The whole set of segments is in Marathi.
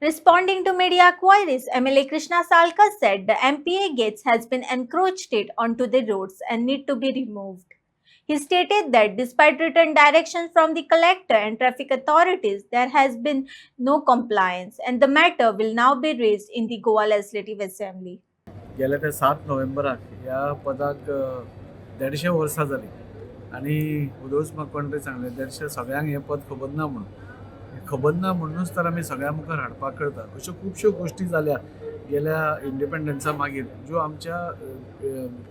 Responding to media queries, MLA Krishna Salkar said the MPA gates has been encroached onto the roads and need to be removed. He stated that despite written directions from the collector and traffic authorities, there has been no compliance and the matter will now be raised in the Goa Legislative Assembly. गेल्या त्या 7 नोव्हेंबराक ह्या पदाक 150 वर्सां जाली आनी उदोस म्हाका कोण तरी सांगलें 150 सगळ्यांक हें पद खबर ना म्हणून खबर ना म्हणूनच तर आमी सगळ्या मुखार हाडपाक करता. अश्यो खुबश्यो गोश्टी जाल्या गेल्या इंडिपेंडन्सा मागीर ज्यो आमच्या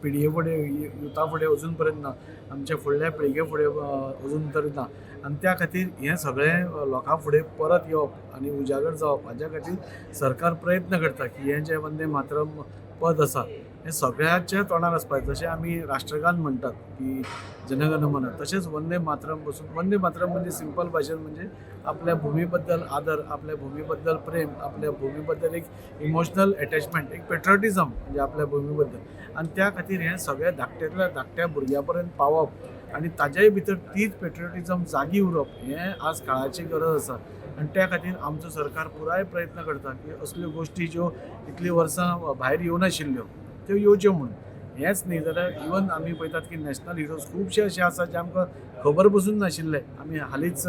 पिळये फुडें युथा फुडें अजून पर्यंत ना, आमच्या फुडल्या पिळगे फुडें अजून तरी ना आनी त्या खातीर हें सगळें लोकां फुडें परत येवप आनी उजागर जावप हाज्या खातीर सरकार प्रयत्न करता की हें जें वंदे मातरम पद आसा हें सगळ्याच्या तोंडार आसपाक जशें आमी राष्ट्रगान म्हणटात की जनगण मन तशेंच वंदे मातरम पासून वंदे मातरम म्हणजे सिंपल भाशेन म्हणजे आपल्या भुमी बद्दल आदर, आपल्या भुमी बद्दल प्रेम, आपल्या भुमी बद्दल एक इमोशनल अटॅचमेंट, एक पेट्रियोटिझम म्हणजे आपल्या भुमी बद्दल आनी त्या खातीर हें सगळ्या धाकट्यांतल्या धाकट्या भुरग्यां पर्यंत पावप आनी ताच्याय भितर तीच पेट्रियोटिझम जागी उरप हें आज काळाची गरज आसा. आनी त्या खातीर आमचो सरकार पुराय प्रयत्न करता की असल्यो गोश्टी ज्यो इतलीं वर्सां भायर येवं नाशिल्ल्यो त्यो येवच्यो म्हणून. हेंच न्ही जाल्यार इवन आमी पळयतात की नॅशनल हिरोज खुबशे अशे आसा जे आमकां खबर पसून नाशिल्ले. आमी हालींच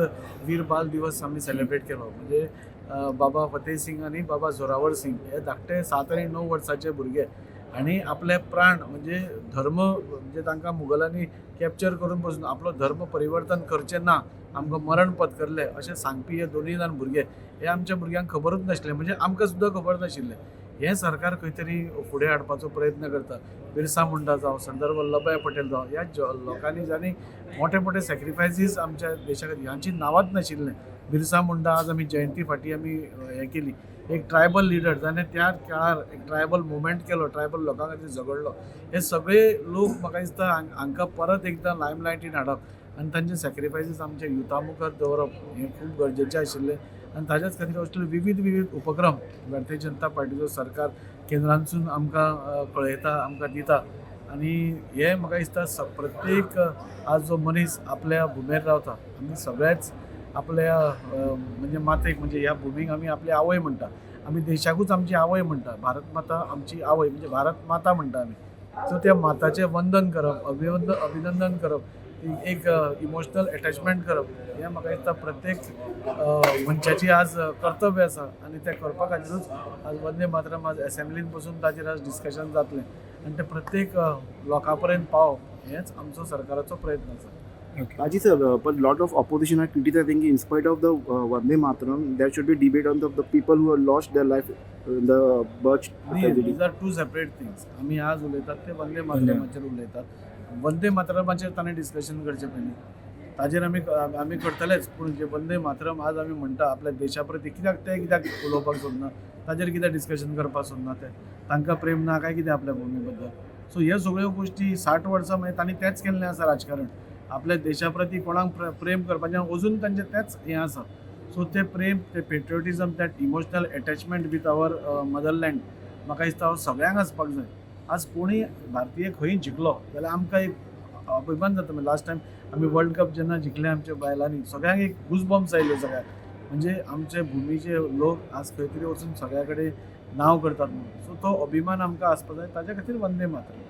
वीर बाल दिवस आमी सेलेब्रेट केलो म्हणजे बाबा फतेह सिंग आनी बाबा जोरावर सिंग हे धाकटे 7 आनी 9 वर्साचे भुरगे आनी आपले प्राण म्हणजे धर्म म्हणजे तांकां मुघलांनी कॅप्चर करून पासून आपलो धर्म परिवर्तन करचें ना, आमकां मरण पत्करलें अशें सांगपी हे दोनूय जाण भुरगे हे आमच्या भुरग्यांक खबरूच नाशिल्लें म्हणजे आमकां सुद्दां खबर नाशिल्लें. हें सरकार खंय तरी फुडें हाडपाचो प्रयत्न करता. बिरसा मुंडा जावं, सरदार वल्लभभाई पटेल जावं ह्या लोकांनी जांणी मोठे मोठे सॅक्रिफायसीस आमच्या देशा खातीर ह्यांची नांवांच नाशिल्लें. बिरसा मुंडा आज आमी जयंती फाटीं आमी हें केली एक ट्रायबल लिडर जाणें त्या काळार एक ट्रायबल मुवमेंट केलो, ट्रायबल लोकां खातीर झगडलो. हे सगळे लोक म्हाका दिसता हांकां परत एकदां लायमलायटीन हाडप आनी तांचे सॅक्रिफायसीस आमच्या युथा मुखार दवरप हें खूब गरजेचें आशिल्लें आनी ताच्याच खातीर असले विविध उपक्रम भारतीय जनता पार्टीचो सरकार केंद्रांतसून आमकां कळयता, आमकां दिता आनी हें म्हाका दिसता प्रत्येक आज जो मनीस आपल्या भुमेर रावता आमी सगळेच आपल्या म्हणजे मातेक म्हणजे ह्या भुमीक आमी आपली आवय म्हणटा. आमी देशाकूच आमची आवय म्हणटा. भारत माता आमची आवय म्हणजे भारत माता म्हणटा आमी. सो त्या माताचें वंदन करप, अभिनंदन करप, एक इमोशनल अटॅचमेंट करप हें म्हाका दिसता प्रत्येक मनशाची आज कर्तव्य आसा आनी तें करपा खातीरूच आज वंदे मातरम आज असेंब्लीन बसून ताचेर आज डिस्कशन जातलें आनी तें प्रत्येक लोकां पर्यंत पावप हेंच आमचो सरकाराचो प्रयत्न आसा. Raji sir, but lot of opposition are criticizing in spite of the Vande Mataram, there should be debate on the people who have lost their life in the Birch tragedy. These are two separate things. आमी आज उलयतात ते वंदे मातरमाचेर उलयतात. वंदे मातरमाचेर ताणें डिस्कशन करचें पयलीं. ताजेर आमी करतलेच पूण जे वंदे मातरम आज आमी म्हणटा आपल्या देशा प्रती कित्याक उलोवपाक सोदना, ताजेर कित्याक डिस्कशन करपाक सोदना ते. तांकां प्रेम ना काय कितें आपल्या भुमी बद्दल. सो ह्यो सगळ्यो गोश्टी 60 वर्सां मागीर तांणी तेंच केल्लें आसा राजकारण. आपल्या देशा प्रती कोणाक प्रेम करपाचें अजून तांचें तेंच हें आसा. सो तें प्रेम, तें पेट्रियोटिझम, that emotional attachment with our motherland म्हाका दिसता हांव सगळ्यांक आसपाक जाय. आज कोणूय भारतीय खंय जिखलो जाल्यार आमकां एक अभिमान जाता. लास्ट टायम आमी वर्ल्ड कप जेन्ना जिखले आमच्या बायलांनी सगळ्यांक एक गुजबम्स आयले सगळ्यांक म्हणजे आमचे भुमीचे लोक आज खंय तरी वचून सगळ्या कडेन नांव करतात म्हणून. सो तो अभिमान आमकां आसपाक जाय ताच्या खातीर वंदे मातरम.